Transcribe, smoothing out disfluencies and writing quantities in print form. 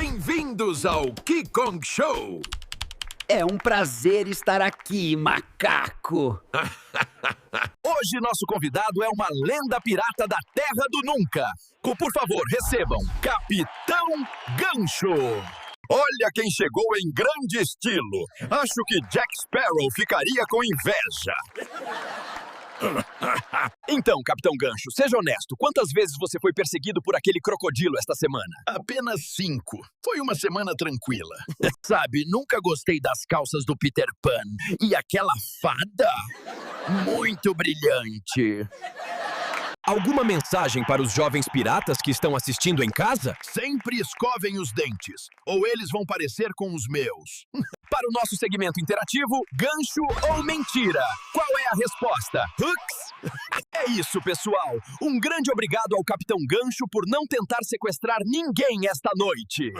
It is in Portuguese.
Bem-vindos ao Kong Show! É um prazer estar aqui, macaco. Hoje nosso convidado é uma lenda pirata da Terra do Nunca. Por favor, recebam Capitão Gancho. Olha quem chegou em grande estilo. Acho que Jack Sparrow ficaria com inveja. Então, Capitão Gancho, seja honesto. Quantas vezes você foi perseguido por aquele crocodilo esta semana? Apenas 5. Foi uma semana tranquila. Sabe, nunca gostei das calças do Peter Pan. E aquela fada? Muito brilhante. Alguma mensagem para os jovens piratas que estão assistindo em casa? Sempre escovem os dentes, ou eles vão parecer com os meus. Para o nosso segmento interativo, gancho ou mentira? Qual é a resposta? Hooks? É isso, pessoal. Um grande obrigado ao Capitão Gancho por não tentar sequestrar ninguém esta noite.